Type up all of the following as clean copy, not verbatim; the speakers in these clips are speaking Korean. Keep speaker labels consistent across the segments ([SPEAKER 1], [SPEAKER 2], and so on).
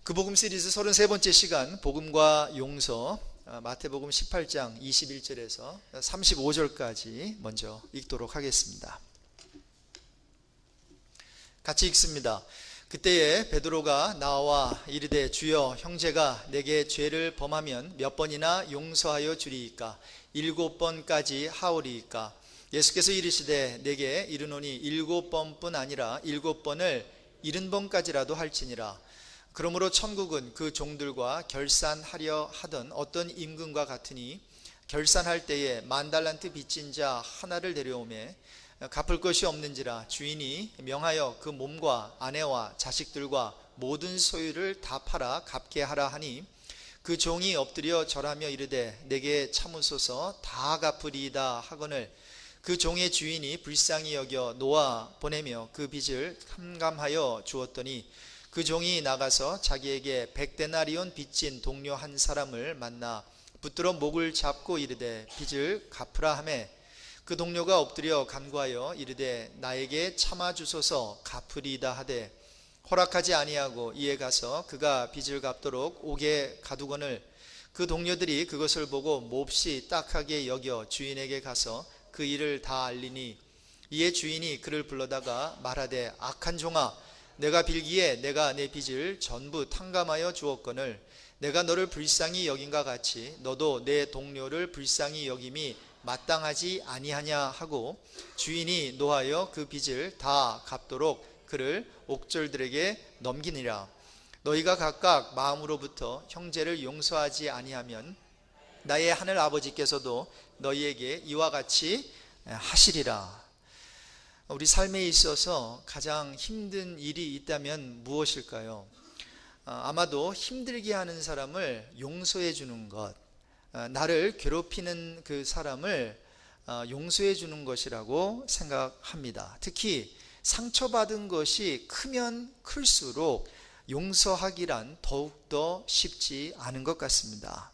[SPEAKER 1] 그 복음 시리즈 33번째 시간 복음과 용서, 마태복음 18장 21절에서 35절까지 먼저 읽도록 하겠습니다. 같이 읽습니다. 그때에 베드로가 나와 이르되 주여, 형제가 내게 죄를 범하면 몇 번이나 용서하여 주리이까? 7번까지 하오리이까? 예수께서 이르시되 내게 이르노니 7번뿐 아니라 7번을 70번까지라도 할지니라. 그러므로 천국은 그 종들과 결산하려 하던 어떤 임금과 같으니, 결산할 때에 10,000달란트 빚진 자 하나를 데려오매 갚을 것이 없는지라 주인이 명하여 그 몸과 아내와 자식들과 모든 소유를 다 팔아 갚게 하라 하니, 그 종이 엎드려 절하며 이르되 내게 참으소서 다 갚으리이다 하거늘, 그 종의 주인이 불쌍히 여겨 놓아 보내며 그 빚을 탕감하여 주었더니, 그 종이 나가서 자기에게 100데나리온 빚진 동료 한 사람을 만나 붙들어 목을 잡고 이르되 빚을 갚으라 하매, 그 동료가 엎드려 간구하여 이르되 나에게 참아 주소서 갚으리이다 하되 허락하지 아니하고 이에 가서 그가 빚을 갚도록 옥에 가두거늘, 그 동료들이 그것을 보고 몹시 딱하게 여겨 주인에게 가서 그 일을 다 알리니, 이에 주인이 그를 불러다가 말하되 악한 종아, 내가 빌기에 내가 내 빚을 전부 탕감하여 주었거늘 내가 너를 불쌍히 여긴과 같이 너도 내 동료를 불쌍히 여김이 마땅하지 아니하냐 하고, 주인이 노하여 그 빚을 다 갚도록 그를 옥졸들에게 넘기니라. 너희가 각각 마음으로부터 형제를 용서하지 아니하면 나의 하늘 아버지께서도 너희에게 이와 같이 하시리라. 우리 삶에 있어서 가장 힘든 일이 있다면 무엇일까요? 아마도 힘들게 하는 사람을 용서해 주는 것, 나를 괴롭히는 그 사람을 용서해 주는 것이라고 생각합니다. 특히 상처받은 것이 크면 클수록 용서하기란 더욱더 쉽지 않은 것 같습니다.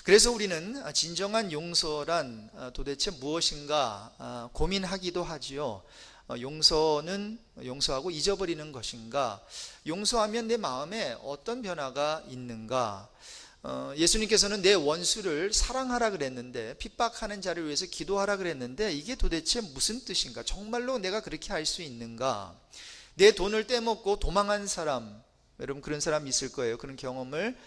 [SPEAKER 1] 그래서 우리는 진정한 용서란 도대체 무엇인가 고민하기도 하지요. 용서는 용서하고 잊어버리는 것인가? 용서하면 내 마음에 어떤 변화가 있는가? 예수님께서는 내 원수를 사랑하라 그랬는데, 핍박하는 자를 위해서 기도하라 그랬는데, 이게 도대체 무슨 뜻인가? 정말로 내가 그렇게 할 수 있는가? 내 돈을 떼먹고 도망한 사람, 여러분 그런 사람 있을 거예요. 그런 경험을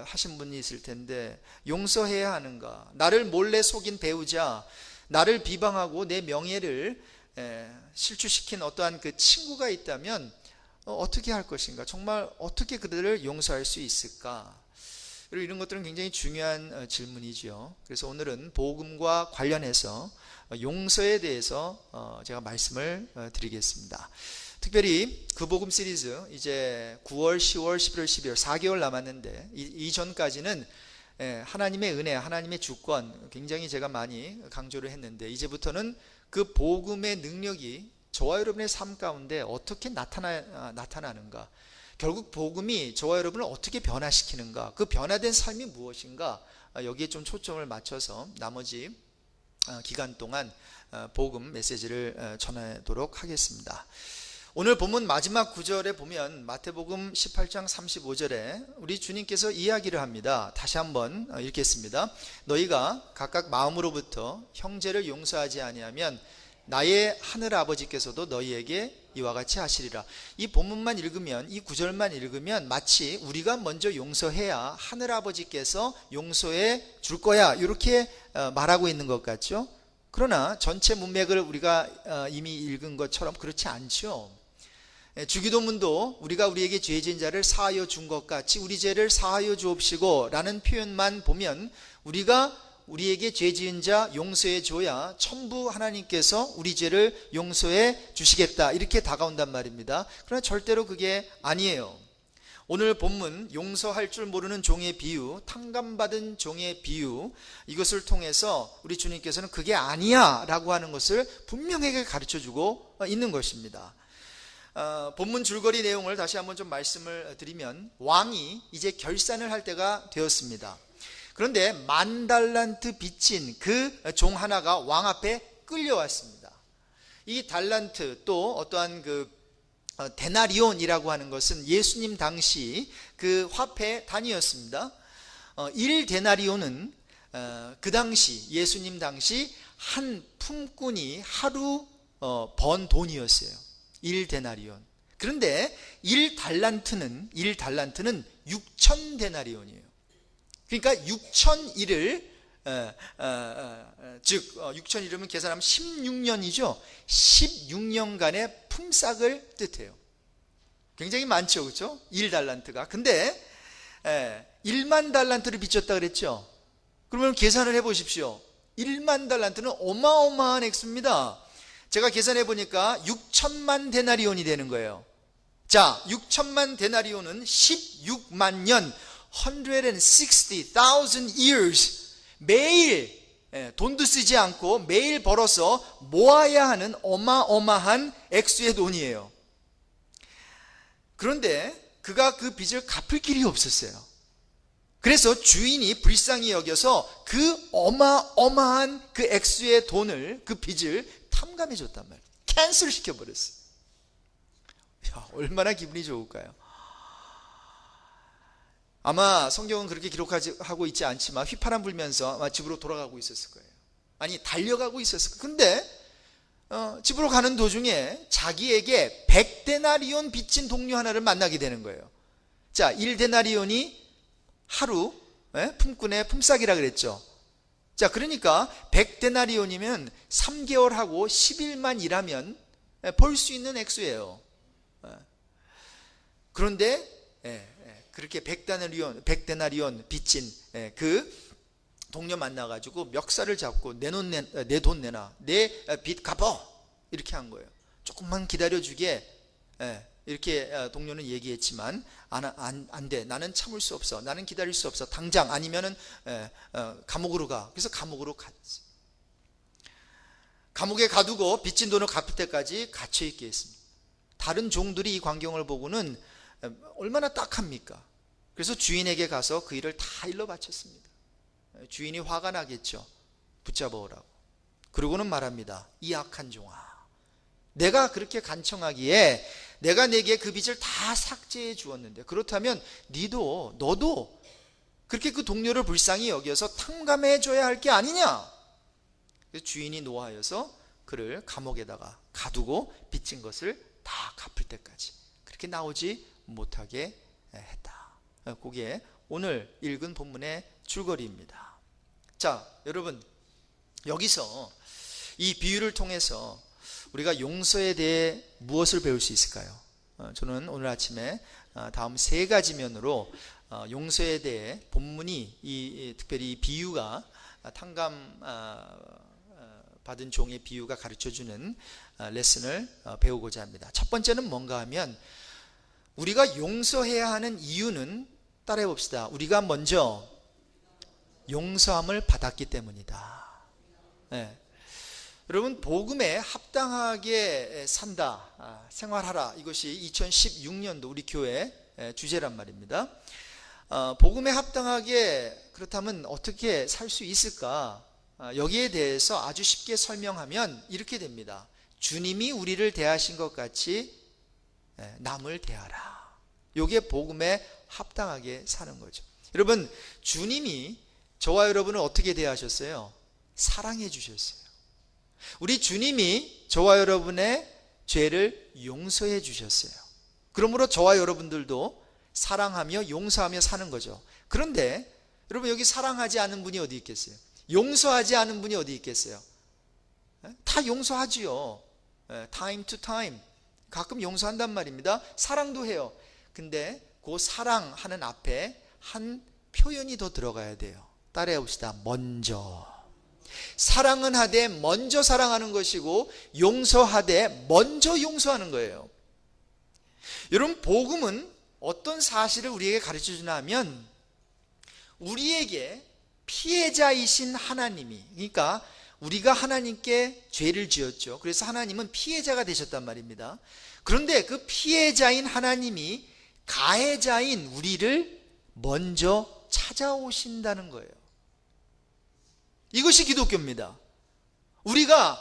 [SPEAKER 1] 하신 분이 있을 텐데, 용서해야 하는가? 나를 몰래 속인 배우자, 나를 비방하고 내 명예를 실추시킨 어떠한 그 친구가 있다면 어떻게 할 것인가? 정말 어떻게 그들을 용서할 수 있을까? 그리고 이런 것들은 굉장히 중요한 질문이죠. 그래서 오늘은 복음과 관련해서 용서에 대해서 제가 말씀을 드리겠습니다. 특별히 그 복음 시리즈 이제 9월, 10월, 11월, 12월 4개월 남았는데, 이전까지는 하나님의 은혜, 하나님의 주권 굉장히 제가 많이 강조를 했는데, 이제부터는 그 복음의 능력이 저와 여러분의 삶 가운데 어떻게 나타나는가, 결국 복음이 저와 여러분을 어떻게 변화시키는가, 그 변화된 삶이 무엇인가, 여기에 좀 초점을 맞춰서 나머지 기간 동안 복음 메시지를 전하도록 하겠습니다. 오늘 본문 마지막 구절에 보면 마태복음 18장 35절에 우리 주님께서 이야기를 합니다. 다시 한번 읽겠습니다. 너희가 각각 마음으로부터 형제를 용서하지 아니하면 나의 하늘 아버지께서도 너희에게 이와 같이 하시리라. 이 본문만 읽으면, 이 구절만 읽으면 마치 우리가 먼저 용서해야 하늘 아버지께서 용서해 줄 거야, 이렇게 말하고 있는 것 같죠? 그러나 전체 문맥을 우리가 이미 읽은 것처럼 그렇지 않죠. 주기도문도 우리가 우리에게 죄 지은 자를 사하여 준 것 같이 우리 죄를 사하여 주옵시고 라는 표현만 보면, 우리가 우리에게 죄 지은 자 용서해 줘야 전부 하나님께서 우리 죄를 용서해 주시겠다, 이렇게 다가온단 말입니다. 그러나 절대로 그게 아니에요. 오늘 본문 용서할 줄 모르는 종의 비유, 탕감받은 종의 비유, 이것을 통해서 우리 주님께서는 그게 아니야 라고 하는 것을 분명하게 가르쳐주고 있는 것입니다. 본문 줄거리 내용을 다시 한번 좀 말씀을 드리면, 왕이 이제 결산을 할 때가 되었습니다. 그런데 10,000달란트 빚진 그 종 하나가 왕 앞에 끌려왔습니다. 이 달란트, 또 어떠한 그 데나리온이라고 하는 것은 예수님 당시 그 화폐 단위였습니다. 1데나리온은 그 당시 예수님 당시 한 품꾼이 하루 번 돈이었어요. 1데나리온. 그런데 1달란트는 6,000데나리온이에요. 그러니까 6,001을 즉 6,001이면 계산하면 16년이죠. 16년간의 품삯을 뜻해요. 굉장히 많죠, 그렇죠? 1달란트가. 근데 1만 달란트를 빚졌다 그랬죠. 그러면 계산을 해보십시오. 1만 달란트는 어마어마한 액수입니다. 제가 계산해 보니까 6천만 데나리온이 되는 거예요. 자, 6천만 데나리온은 16만 년, 160,000 years, 매일 돈도 쓰지 않고 매일 벌어서 모아야 하는 어마어마한 액수의 돈이에요. 그런데 그가 그 빚을 갚을 길이 없었어요. 그래서 주인이 불쌍히 여겨서 그 어마어마한 그 액수의 돈을, 그 빚을 탐감해 줬단 말이에요. 캔슬 시켜버렸어요. 야, 얼마나 기분이 좋을까요? 아마 성경은 그렇게 기록하고 있지 않지만 휘파람 불면서 아마 집으로 돌아가고 있었을 거예요. 아니, 달려가고 있었을 거예요. 근데 집으로 가는 도중에 자기에게 100데나리온 빚진 동료 하나를 만나게 되는 거예요. 자, 1데나리온이 하루 품꾼의 품삯이라 그랬죠. 자, 그러니까 100데나리온이면 3개월 하고 10일만 일하면 벌 수 있는 액수예요. 그런데 그렇게 100데나리온 빚진 그 동료 만나가지고 멱살을 잡고 내 돈 내놔, 내 빚 갚어, 이렇게 한 거예요. 조금만 기다려주게 이렇게 동료는 얘기했지만 안 돼, 나는 참을 수 없어, 나는 기다릴 수 없어, 당장, 아니면은 감옥으로 가. 그래서 감옥으로 갔지. 감옥에 가두고 빚진 돈을 갚을 때까지 갇혀있게 했습니다. 다른 종들이 이 광경을 보고는 얼마나 딱합니까? 그래서 주인에게 가서 그 일을 다 일러 바쳤습니다. 주인이 화가 나겠죠. 붙잡아오라고. 그러고는 말합니다. 이 악한 종아, 내가 그렇게 간청하기에 내가 내게 그 빚을 다 삭제해 주었는데, 그렇다면 너도 그렇게 그 동료를 불쌍히 여겨서 탕감해 줘야 할 게 아니냐. 그래서 주인이 노하여서 그를 감옥에다가 가두고 빚진 것을 다 갚을 때까지 그렇게 나오지 못하게 했다. 그게 오늘 읽은 본문의 줄거리입니다. 자, 여러분, 여기서 이 비유를 통해서 우리가 용서에 대해 무엇을 배울 수 있을까요? 저는 오늘 아침에 다음 세 가지 면으로 용서에 대해 본문이 특별히 이 비유가 탕감 받은 종의 비유가 가르쳐주는 레슨을 배우고자 합니다. 첫 번째는 뭔가 하면, 우리가 용서해야 하는 이유는, 따라해 봅시다. 우리가 먼저 용서함을 받았기 때문이다. 여러분, 복음에 합당하게 산다, 생활하라, 이것이 2016년도 우리 교회 주제란 말입니다. 복음에 합당하게, 그렇다면 어떻게 살 수 있을까? 여기에 대해서 아주 쉽게 설명하면 이렇게 됩니다. 주님이 우리를 대하신 것 같이 남을 대하라. 이게 복음에 합당하게 사는 거죠. 여러분, 주님이 저와 여러분을 어떻게 대하셨어요? 사랑해 주셨어요. 우리 주님이 저와 여러분의 죄를 용서해 주셨어요. 그러므로 저와 여러분들도 사랑하며 용서하며 사는 거죠. 그런데 여러분, 여기 사랑하지 않은 분이 어디 있겠어요? 용서하지 않은 분이 어디 있겠어요? 다 용서하지요. time to time 가끔 용서한단 말입니다. 사랑도 해요. 근데 그 사랑하는 앞에 한 표현이 더 들어가야 돼요. 따라해 봅시다. 먼저. 사랑은 하되 먼저 사랑하는 것이고, 용서하되 먼저 용서하는 거예요. 여러분, 복음은 어떤 사실을 우리에게 가르쳐 주나 하면, 우리에게 피해자이신 하나님이, 그러니까 우리가 하나님께 죄를 지었죠. 그래서 하나님은 피해자가 되셨단 말입니다. 그런데 그 피해자인 하나님이 가해자인 우리를 먼저 찾아오신다는 거예요. 이것이 기독교입니다. 우리가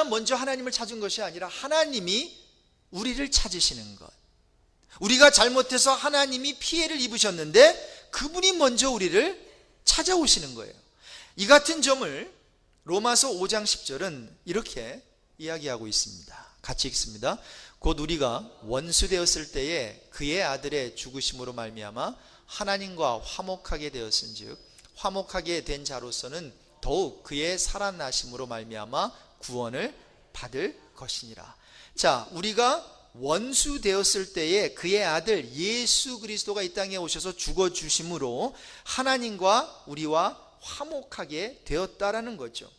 [SPEAKER 1] 먼저 하나님을 찾은 것이 아니라 하나님이 우리를 찾으시는 것. 우리가 잘못해서 하나님이 피해를 입으셨는데 그분이 먼저 우리를 찾아오시는 거예요. 이 같은 점을 로마서 5장 10절은 이렇게 이야기하고 있습니다. 같이 읽습니다. 곧 우리가 원수 되었을 때에 그의 아들의 죽으심으로 말미암아 하나님과 화목하게 되었은즉 화목하게 된 자로서는 더욱 그의 살아나심으로 말미암아 구원을 받을 것이니라. 자, 우리가 원수 되었을 때에 그의 아들 예수 그리스도가 이 땅에 오셔서 죽어주심으로 하나님과 우리와 화목하게 되었다라는 거죠.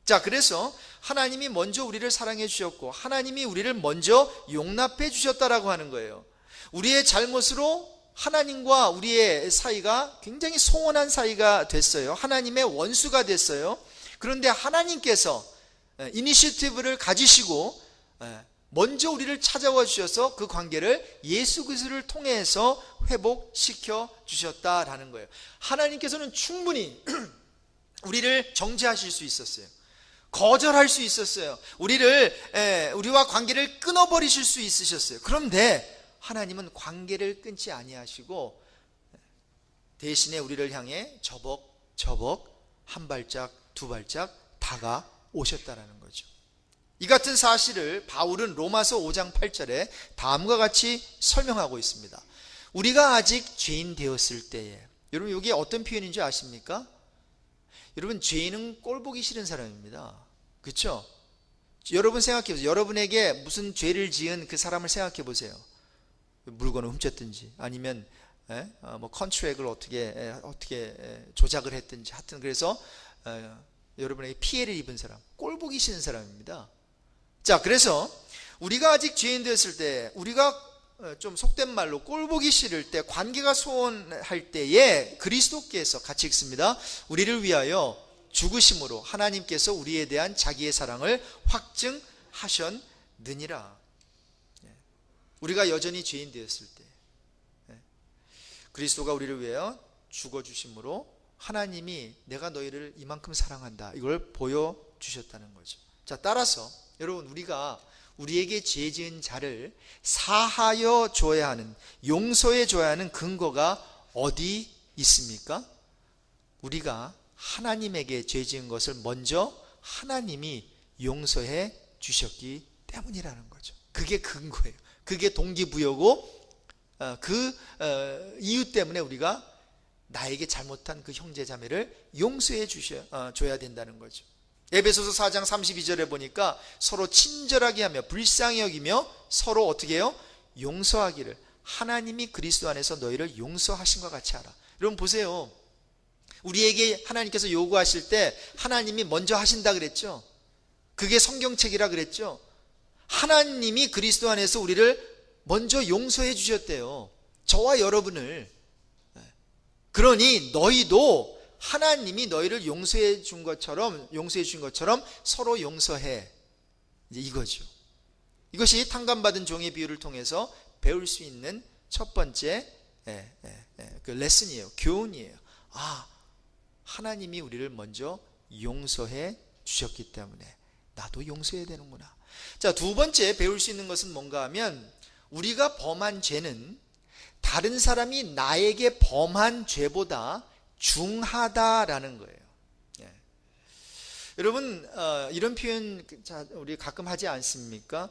[SPEAKER 1] 자, 그래서 하나님이 먼저 우리를 사랑해 주셨고 하나님이 우리를 먼저 용납해 주셨다라고 하는 거예요. 우리의 잘못으로 하나님과 우리의 사이가 굉장히 소원한 사이가 됐어요. 하나님의 원수가 됐어요. 그런데 하나님께서 이니시티브를 가지시고 먼저 우리를 찾아와 주셔서 그 관계를 예수 그리스도를 통해서 회복시켜 주셨다라는 거예요. 하나님께서는 충분히 우리를 정죄하실 수 있었어요. 거절할 수 있었어요. 우리와 관계를 끊어버리실 수 있으셨어요. 그런데 하나님은 관계를 끊지 아니하시고 대신에 우리를 향해 저벅 한 발짝 두 발짝 다가오셨다라는 거죠. 이 같은 사실을 바울은 로마서 5장 8절에 다음과 같이 설명하고 있습니다. 우리가 아직 죄인 되었을 때에, 여러분 이게 어떤 표현인 줄 아십니까? 여러분 죄인은 꼴보기 싫은 사람입니다. 그렇죠? 여러분 생각해 보세요. 여러분에게 무슨 죄를 지은 그 사람을 생각해 보세요. 물건을 훔쳤든지 아니면 컨트랙을 어떻게 조작을 했든지 하여튼 그래서 여러분에게 피해를 입은 사람, 꼴보기 싫은 사람입니다. 자, 그래서 우리가 아직 죄인 되었을 때, 우리가 좀 속된 말로 꼴보기 싫을 때, 관계가 소원할 때에 그리스도께서, 같이 읽습니다. 우리를 위하여 죽으심으로 하나님께서 우리에 대한 자기의 사랑을 확증하셨느니라. 우리가 여전히 죄인 되었을 때 그리스도가 우리를 위하여 죽어주심으로 하나님이 내가 너희를 이만큼 사랑한다, 이걸 보여주셨다는 거죠. 자, 따라서 여러분, 우리가 우리에게 죄 지은 자를 사하여 줘야 하는, 용서해 줘야 하는 근거가 어디 있습니까? 우리가 하나님에게 죄 지은 것을 먼저 하나님이 용서해 주셨기 때문이라는 거죠. 그게 근거예요. 그게 동기부여고 그 이유 때문에 우리가 나에게 잘못한 그 형제자매를 용서해 줘야 된다는 거죠. 에베소서 4장 32절에 보니까 서로 친절하게 하며 불쌍히 여기며 서로 어떻게 해요? 용서하기를 하나님이 그리스도 안에서 너희를 용서하신 것 같이 하라. 여러분 보세요. 우리에게 하나님께서 요구하실 때 하나님이 먼저 하신다 그랬죠. 그게 성경책이라 그랬죠. 하나님이 그리스도 안에서 우리를 먼저 용서해 주셨대요. 저와 여러분을. 그러니 너희도 하나님이 너희를 용서해 준 것처럼 서로 용서해. 이제 이거죠. 이것이 탕감받은 종의 비유를 통해서 배울 수 있는 첫 번째 그 레슨이에요. 교훈이에요. 아, 하나님이 우리를 먼저 용서해 주셨기 때문에 나도 용서해야 되는구나. 자, 두 번째 배울 수 있는 것은 뭔가 하면 우리가 범한 죄는 다른 사람이 나에게 범한 죄보다 중하다라는 거예요. 여러분, 이런 표현 우리 가끔 하지 않습니까?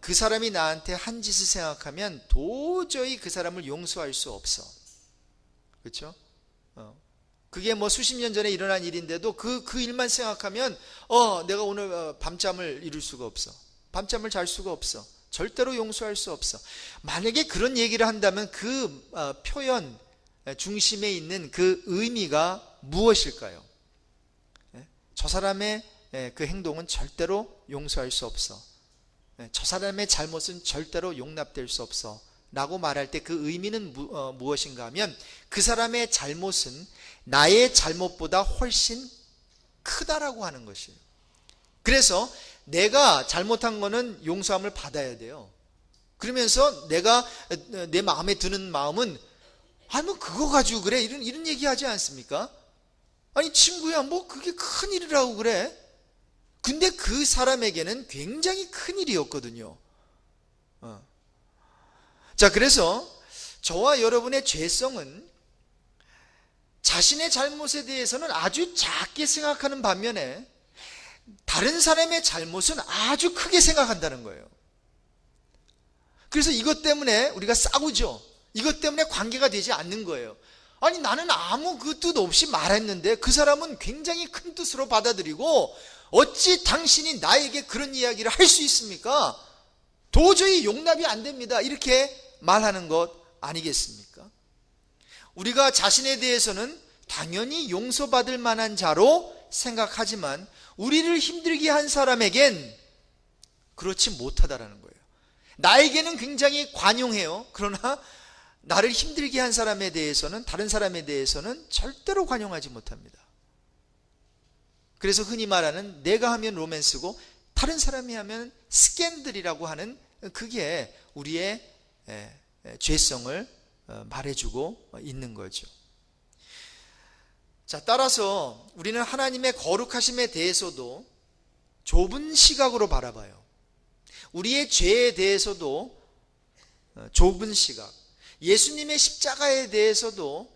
[SPEAKER 1] 그 사람이 나한테 한 짓을 생각하면 도저히 그 사람을 용서할 수 없어. 그렇죠? 그게 뭐 수십 년 전에 일어난 일인데도 그 일만 생각하면 내가 오늘 밤잠을 이룰 수가 없어. 밤잠을 잘 수가 없어. 절대로 용서할 수 없어. 만약에 그런 얘기를 한다면 그 표현 중심에 있는 그 의미가 무엇일까요? 저 사람의 그 행동은 절대로 용서할 수 없어. 저 사람의 잘못은 절대로 용납될 수 없어 라고 말할 때 그 의미는 무엇인가 하면 그 사람의 잘못은 나의 잘못보다 훨씬 크다라고 하는 것이에요. 그래서 내가 잘못한 거는 용서함을 받아야 돼요. 그러면서 내 마음에 드는 마음은 뭐 그거 가지고 그래 이런 얘기하지 않습니까? 아니 친구야, 뭐 그게 큰일이라고 그래? 근데 그 사람에게는 굉장히 큰일이었거든요. 자, 그래서 저와 여러분의 죄성은 자신의 잘못에 대해서는 아주 작게 생각하는 반면에 다른 사람의 잘못은 아주 크게 생각한다는 거예요. 그래서 이것 때문에 우리가 싸우죠. 이것 때문에 관계가 되지 않는 거예요. 아니, 나는 아무 그 뜻 없이 말했는데 그 사람은 굉장히 큰 뜻으로 받아들이고 어찌 당신이 나에게 그런 이야기를 할 수 있습니까? 도저히 용납이 안 됩니다. 이렇게 말하는 것 아니겠습니까? 우리가 자신에 대해서는 당연히 용서받을 만한 자로 생각하지만 우리를 힘들게 한 사람에겐 그렇지 못하다라는 거예요. 나에게는 굉장히 관용해요. 그러나 나를 힘들게 한 사람에 대해서는, 다른 사람에 대해서는 절대로 관용하지 못합니다. 그래서 흔히 말하는 내가 하면 로맨스고 다른 사람이 하면 스캔들이라고 하는, 그게 우리의 죄성을 말해주고 있는 거죠. 자, 따라서 우리는 하나님의 거룩하심에 대해서도 좁은 시각으로 바라봐요. 우리의 죄에 대해서도 좁은 시각, 예수님의 십자가에 대해서도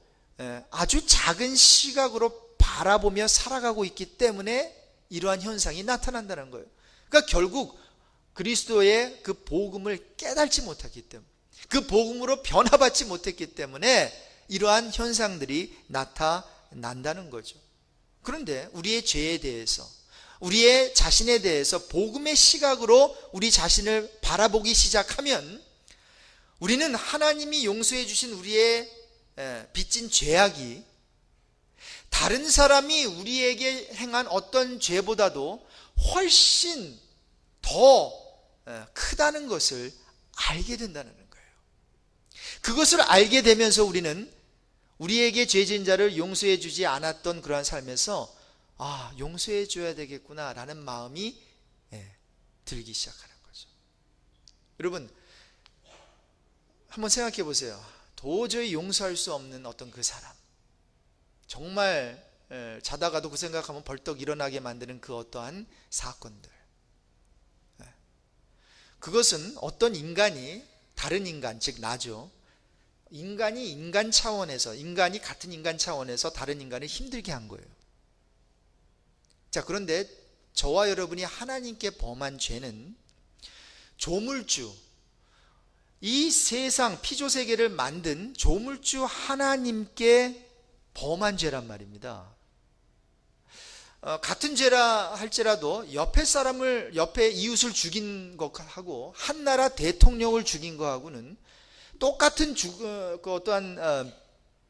[SPEAKER 1] 아주 작은 시각으로 바라보며 살아가고 있기 때문에 이러한 현상이 나타난다는 거예요. 그러니까 결국 그리스도의 그 복음을 깨닫지 못했기 때문에, 그 복음으로 변화받지 못했기 때문에 이러한 현상들이 나타난다는 거죠. 그런데 우리의 죄에 대해서, 우리의 자신에 대해서 복음의 시각으로 우리 자신을 바라보기 시작하면 우리는 하나님이 용서해 주신 우리의 빚진 죄악이 다른 사람이 우리에게 행한 어떤 죄보다도 훨씬 더 크다는 것을 알게 된다는 거예요. 그것을 알게 되면서 우리는 우리에게 죄진 자를 용서해 주지 않았던 그러한 삶에서 용서해 줘야 되겠구나 라는 마음이 들기 시작하는 거죠. 여러분, 한번 생각해 보세요. 도저히 용서할 수 없는 어떤 그 사람, 정말 자다가도 그 생각하면 벌떡 일어나게 만드는 그 어떠한 사건들, 그것은 어떤 인간이 다른 인간, 즉 나죠, 인간이 인간 차원에서, 인간이 같은 인간 차원에서 다른 인간을 힘들게 한 거예요. 자, 그런데 저와 여러분이 하나님께 범한 죄는 조물주, 이 세상 피조세계를 만든 조물주 하나님께 범한 죄란 말입니다. 같은 죄라 할지라도 옆에 이웃을 죽인 것하고 한 나라 대통령을 죽인 것하고는 똑같은 어떠한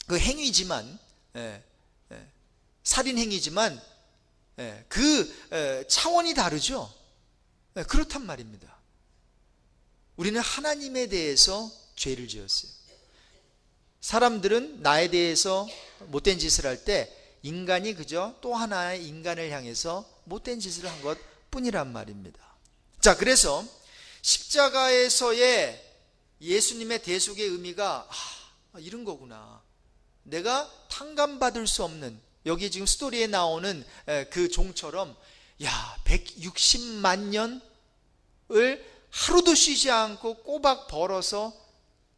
[SPEAKER 1] 그 행위지만, 살인 행위지만 그 차원이 다르죠. 그렇단 말입니다. 우리는 하나님에 대해서 죄를 지었어요. 사람들은 나에 대해서 못된 짓을 할 때 인간이 그저 또 하나의 인간을 향해서 못된 짓을 한 것 뿐이란 말입니다. 자, 그래서 십자가에서의 예수님의 대속의 의미가 이런 거구나. 내가 탕감받을 수 없는, 여기 지금 스토리에 나오는 그 종처럼 160만 년을 하루도 쉬지 않고 꼬박 벌어서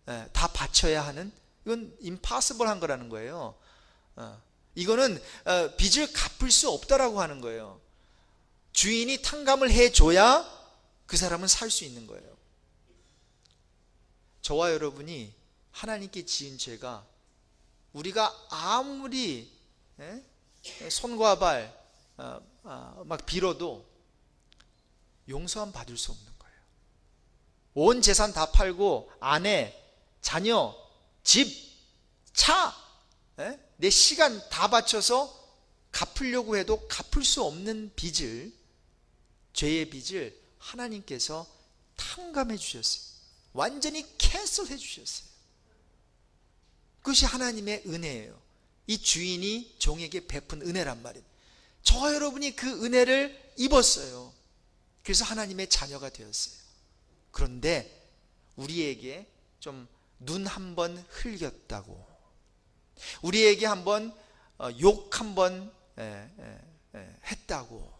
[SPEAKER 1] 다 바쳐야 하는, 이건 impossible한 거라는 거예요. 이거는 빚을 갚을 수 없다라고 하는 거예요. 주인이 탕감을 해줘야 그 사람은 살 수 있는 거예요. 저와 여러분이 하나님께 지은 죄가 우리가 아무리 손과 발 막 빌어도 용서함 받을 수 없는 거예요. 온 재산 다 팔고 아내, 자녀, 집, 차, 내 시간 다 바쳐서 갚으려고 해도 갚을 수 없는 빚을, 죄의 빚을 하나님께서 탕감해 주셨어요. 완전히 캔슬해 주셨어요. 그것이 하나님의 은혜예요. 이 주인이 종에게 베푼 은혜란 말이에요. 저와 여러분이 그 은혜를 입었어요. 그래서 하나님의 자녀가 되었어요. 그런데 우리에게 좀 눈 한 번 흘겼다고, 우리에게 한번 욕 한번 했다고,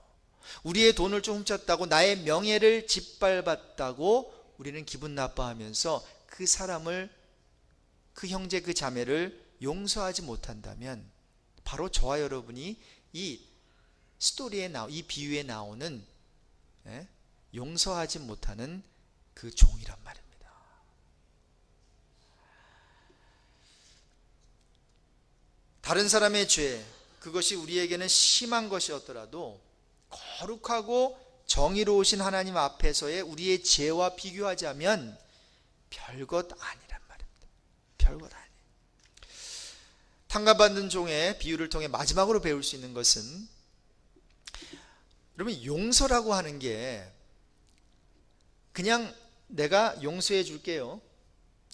[SPEAKER 1] 우리의 돈을 좀 훔쳤다고, 나의 명예를 짓밟았다고 우리는 기분 나빠하면서 그 사람을, 그 형제 그 자매를 용서하지 못한다면 바로 저와 여러분이 이 스토리에 이 비유에 나오는 용서하지 못하는 그 종이란 말입니다. 다른 사람의 죄, 그것이 우리에게는 심한 것이었더라도 거룩하고 정의로우신 하나님 앞에서의 우리의 죄와 비교하자면 별것 아니란 말입니다. 별것 아니에요. 탕감받는 종의 비유를 통해 마지막으로 배울 수 있는 것은, 여러분, 용서라고 하는 게 그냥 내가 용서해 줄게요,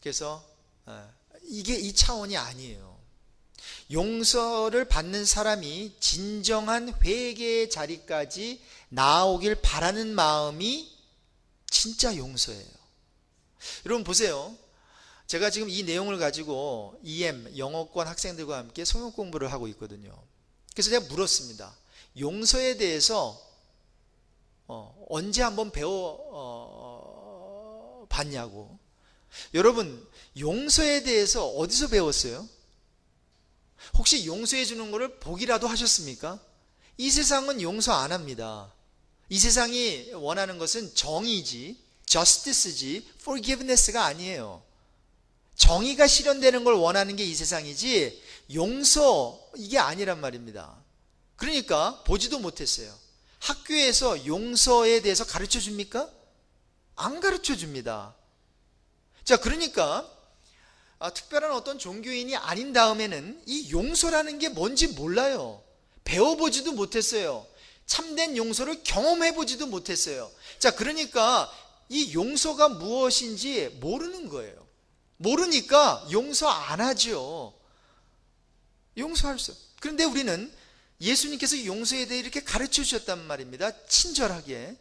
[SPEAKER 1] 그래서 이게 이 차원이 아니에요. 용서를 받는 사람이 진정한 회개의 자리까지 나아오길 바라는 마음이 진짜 용서예요. 여러분 보세요. 제가 지금 이 내용을 가지고 EM 영어권 학생들과 함께 성역 공부를 하고 있거든요. 그래서 제가 물었습니다. 용서에 대해서 언제 한번 봤냐고. 여러분, 용서에 대해서 어디서 배웠어요? 혹시 용서해 주는 것을 보기라도 하셨습니까? 이 세상은 용서 안 합니다. 이 세상이 원하는 것은 정의지, justice지, forgiveness가 아니에요. 정의가 실현되는 걸 원하는 게 이 세상이지, 용서, 이게 아니란 말입니다. 그러니까 보지도 못했어요. 학교에서 용서에 대해서 가르쳐 줍니까? 안 가르쳐 줍니다. 자, 그러니까 특별한 어떤 종교인이 아닌 다음에는 이 용서라는 게 뭔지 몰라요. 배워보지도 못했어요. 참된 용서를 경험해보지도 못했어요. 자, 그러니까 이 용서가 무엇인지 모르는 거예요. 모르니까 용서 안 하죠. 용서할 수. 그런데 우리는 예수님께서 용서에 대해 이렇게 가르쳐 주셨단 말입니다. 친절하게.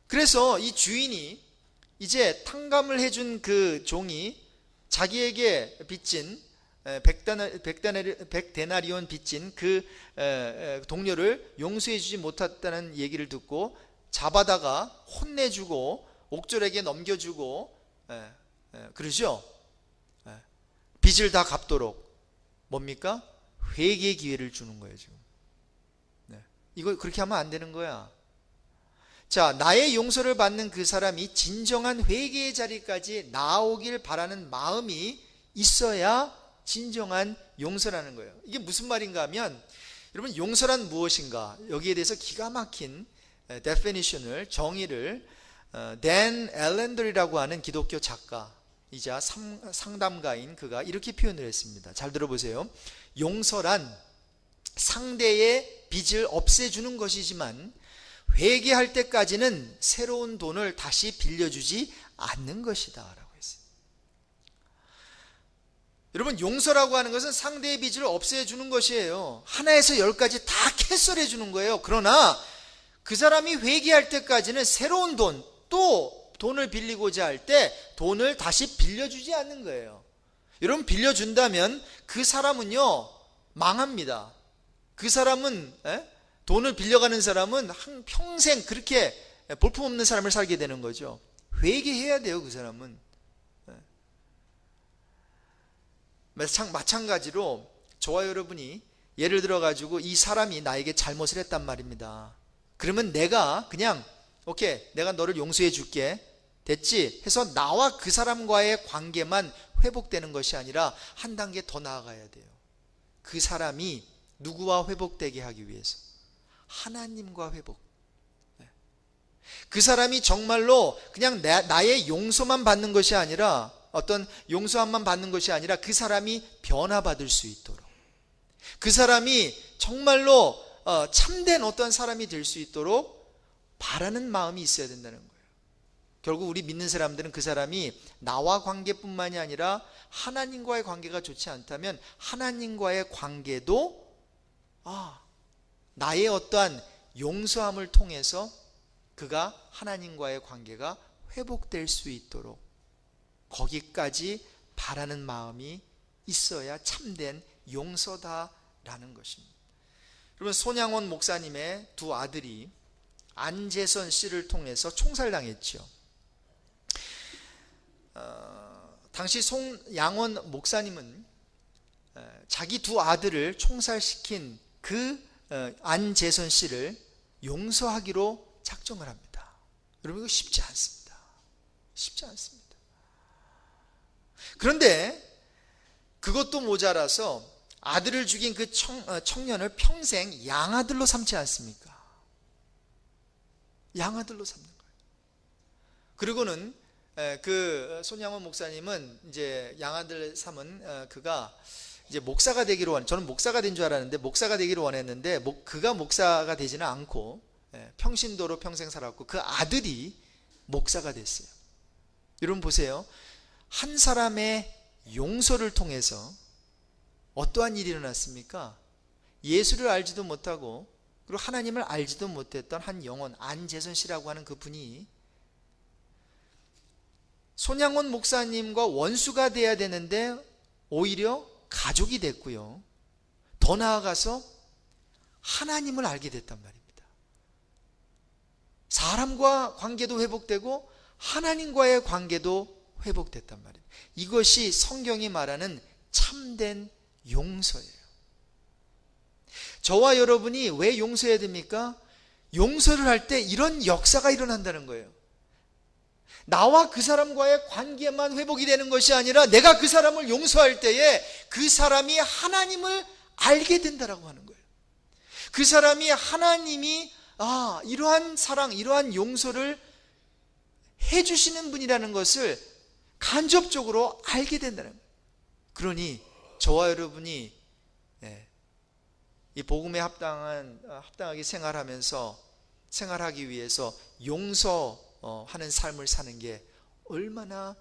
[SPEAKER 1] 그래서 이 주인이 이제 탕감을 해준 그 종이 자기에게 빚진 100데나리온 빚진 그 동료를 용서해 주지 못했다는 얘기를 듣고 잡아다가 혼내주고 옥졸에게 넘겨주고 그러죠. 빚을 다 갚도록 뭡니까? 회개의 기회를 주는 거예요 지금. 이거 그렇게 하면 안 되는 거야. 자, 나의 용서를 받는 그 사람이 진정한 회개의 자리까지 나아오길 바라는 마음이 있어야 진정한 용서라는 거예요. 이게 무슨 말인가 하면, 여러분, 용서란 무엇인가? 여기에 대해서 기가 막힌 definition을, 정의를 댄 앨런더리라고 하는 기독교 작가이자 상담가인 그가 이렇게 표현을 했습니다. 잘 들어보세요. 용서란 상대의 빚을 없애주는 것이지만 회개할 때까지는 새로운 돈을 다시 빌려주지 않는 것이다 라고 했어요. 여러분, 용서라고 하는 것은 상대의 빚을 없애주는 것이에요. 하나에서 열까지 다 캔슬해 주는 거예요. 그러나 그 사람이 회개할 때까지는 새로운 돈, 또 돈을 빌리고자 할 때 돈을 다시 빌려주지 않는 거예요. 여러분, 빌려준다면 그 사람은요 망합니다. 그 사람은 돈을 빌려가는 사람은 평생 그렇게 볼품없는 삶을 살게 되는 거죠. 회개해야 돼요, 그 사람은. 마찬가지로 저와 여러분이 예를 들어 가지고 이 사람이 나에게 잘못을 했단 말입니다. 그러면 내가 그냥 오케이, 내가 너를 용서해 줄게, 됐지? 해서 나와 그 사람과의 관계만 회복되는 것이 아니라 한 단계 더 나아가야 돼요. 그 사람이 누구와 회복되게 하기 위해서? 하나님과 회복. 그 사람이 정말로 그냥 나의 용서만 받는 것이 아니라, 어떤 용서함만 받는 것이 아니라 그 사람이 변화받을 수 있도록, 그 사람이 정말로 참된 어떤 사람이 될 수 있도록 바라는 마음이 있어야 된다는 거예요. 결국 우리 믿는 사람들은 그 사람이 나와 관계뿐만이 아니라 하나님과의 관계가 좋지 않다면 하나님과의 관계도 나의 어떠한 용서함을 통해서 그가 하나님과의 관계가 회복될 수 있도록 거기까지 바라는 마음이 있어야 참된 용서다라는 것입니다. 여러분, 손양원 목사님의 두 아들이 안재선 씨를 통해서 총살당했죠. 당시 송양원 목사님은 자기 두 아들을 총살시킨 그 안재선 씨를 용서하기로 작정을 합니다. 여러분, 이거 쉽지 않습니다. 쉽지 않습니다. 그런데 그것도 모자라서 아들을 죽인 그 청년을 평생 양아들로 삼지 않습니까? 양아들로 삼는 거예요. 그리고는 그 손양원 목사님은 이제 양아들 삼은 그가 이제 목사가 되기로 저는 목사가 된 줄 알았는데 목사가 되기를 원했는데 그가 목사가 되지는 않고 평신도로 평생 살았고 그 아들이 목사가 됐어요. 여러분 보세요. 한 사람의 용서를 통해서 어떠한 일이 일어났습니까? 예수를 알지도 못하고 그리고 하나님을 알지도 못했던 한 영혼 안재선 씨라고 하는 그 분이 손양원 목사님과 원수가 돼야 되는데 오히려 가족이 됐고요. 더 나아가서 하나님을 알게 됐단 말입니다. 사람과 관계도 회복되고 하나님과의 관계도 회복됐단 말이에요. 이것이 성경이 말하는 참된 용서예요. 저와 여러분이 왜 용서해야 됩니까? 용서를 할 때 이런 역사가 일어난다는 거예요. 나와 그 사람과의 관계만 회복이 되는 것이 아니라 내가 그 사람을 용서할 때에 그 사람이 하나님을 알게 된다라고 하는 거예요. 그 사람이 하나님이 이러한 사랑, 이러한 용서를 해주시는 분이라는 것을 간접적으로 알게 된다는 거예요. 그러니 저와 여러분이 이 복음에 합당하게 생활하기 위해서 용서하는 삶을 사는 게 얼마나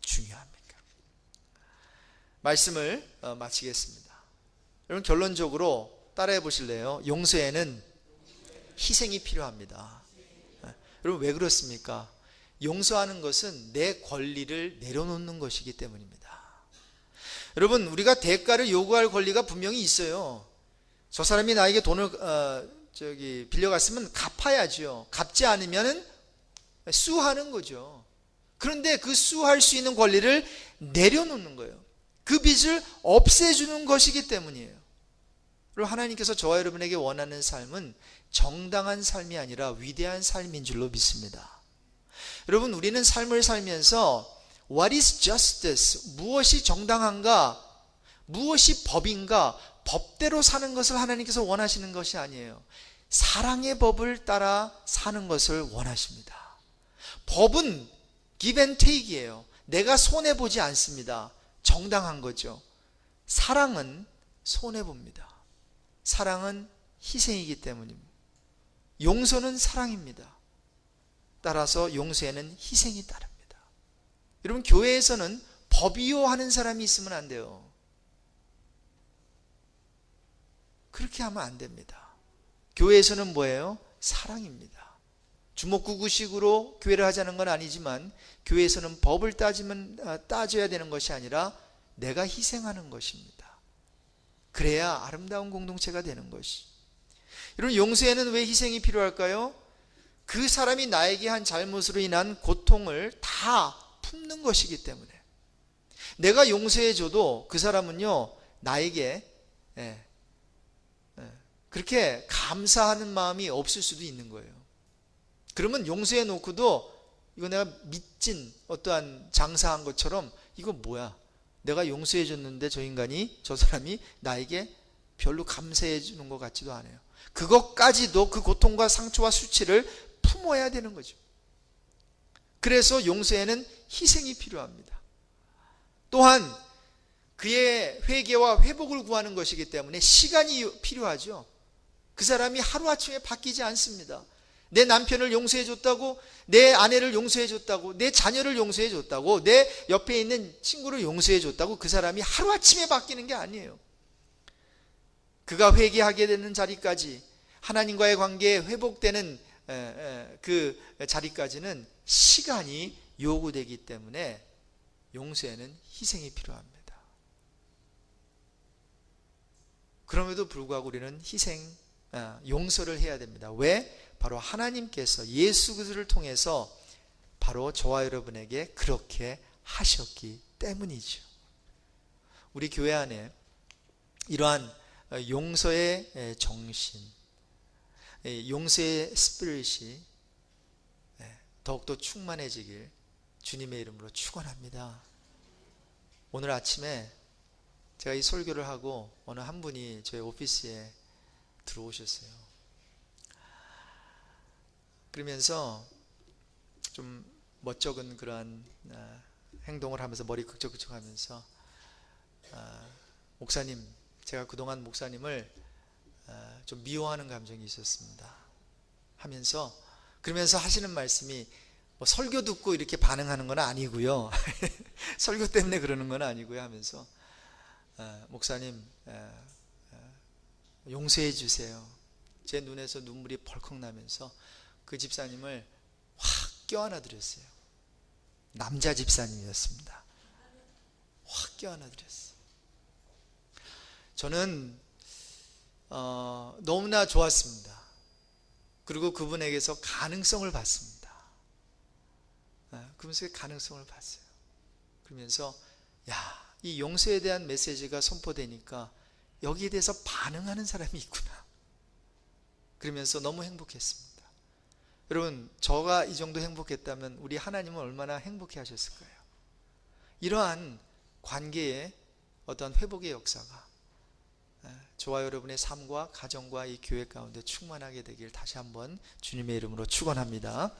[SPEAKER 1] 중요합니까? 말씀을 마치겠습니다. 여러분 결론적으로 따라해 보실래요? 용서에는 희생이 필요합니다. 여러분 왜 그렇습니까? 용서하는 것은 내 권리를 내려놓는 것이기 때문입니다. 여러분 우리가 대가를 요구할 권리가 분명히 있어요. 저 사람이 나에게 돈을 빌려갔으면 갚아야죠. 갚지 않으면 수하는 거죠. 그런데 그 수할 수 있는 권리를 내려놓는 거예요. 그 빚을 없애주는 것이기 때문이에요. 그리고 하나님께서 저와 여러분에게 원하는 삶은 정당한 삶이 아니라 위대한 삶인 줄로 믿습니다. 여러분 우리는 삶을 살면서 What is justice? 무엇이 정당한가? 무엇이 법인가? 법대로 사는 것을 하나님께서 원하시는 것이 아니에요. 사랑의 법을 따라 사는 것을 원하십니다. 법은 give and take이에요. 내가 손해보지 않습니다. 정당한 거죠. 사랑은 손해봅니다. 사랑은 희생이기 때문입니다. 용서는 사랑입니다. 따라서 용서에는 희생이 따릅니다. 여러분 교회에서는 법이요 하는 사람이 있으면 안 돼요. 그렇게 하면 안 됩니다. 교회에서는 뭐예요? 사랑입니다. 주먹구구식으로 교회를 하자는 건 아니지만 교회에서는 법을 따져야 되는 것이 아니라 내가 희생하는 것입니다. 그래야 아름다운 공동체가 되는 것이. 여러분 용서에는 왜 희생이 필요할까요? 그 사람이 나에게 한 잘못으로 인한 고통을 다 품는 것이기 때문에. 내가 용서해줘도 그 사람은요 나에게 그렇게 감사하는 마음이 없을 수도 있는 거예요. 그러면 용서해 놓고도 이거 내가 미친 어떠한 장사한 것처럼 이거 뭐야, 내가 용서해 줬는데 저 사람이 나에게 별로 감사해 주는 것 같지도 않아요. 그것까지도 그 고통과 상처와 수치를 품어야 되는 거죠. 그래서 용서에는 희생이 필요합니다. 또한 그의 회개와 회복을 구하는 것이기 때문에 시간이 필요하죠. 그 사람이 하루아침에 바뀌지 않습니다. 내 남편을 용서해 줬다고, 내 아내를 용서해 줬다고, 내 자녀를 용서해 줬다고, 내 옆에 있는 친구를 용서해 줬다고 그 사람이 하루아침에 바뀌는 게 아니에요. 그가 회개하게 되는 자리까지, 하나님과의 관계에 회복되는 그 자리까지는 시간이 요구되기 때문에 용서에는 희생이 필요합니다. 그럼에도 불구하고 우리는 용서를 해야 됩니다. 왜? 바로 하나님께서 예수 그리스도를 통해서 바로 저와 여러분에게 그렇게 하셨기 때문이죠. 우리 교회 안에 이러한 용서의 정신, 용서의 스피릿이 더욱더 충만해지길 주님의 이름으로 축원합니다. 오늘 아침에 제가 이 설교를 하고 어느 한 분이 저희 오피스에 들어오셨어요. 그러면서 좀 멋쩍은 그러한 행동을 하면서 머리 극적극적 하면서 목사님, 제가 그동안 목사님을 좀 미워하는 감정이 있었습니다 하면서, 그러면서 하시는 말씀이 뭐 설교 듣고 이렇게 반응하는 건 아니고요 설교 때문에 그러는 건 아니고요 하면서 목사님 용서해 주세요. 제 눈에서 눈물이 벌컥 나면서 그 집사님을 확 껴안아 드렸어요. 남자 집사님이었습니다. 확 껴안아 드렸어요. 저는 너무나 좋았습니다. 그리고 그분에게서 가능성을 봤습니다. 그분에게 가능성을 봤어요. 그러면서 이 용서에 대한 메시지가 선포되니까 여기에 대해서 반응하는 사람이 있구나. 그러면서 너무 행복했습니다. 여러분, 저가 이 정도 행복했다면 우리 하나님은 얼마나 행복해 하셨을까요? 이러한 관계의 어떤 회복의 역사가 저와 여러분의 삶과 가정과 이 교회 가운데 충만하게 되길 다시 한번 주님의 이름으로 축원합니다.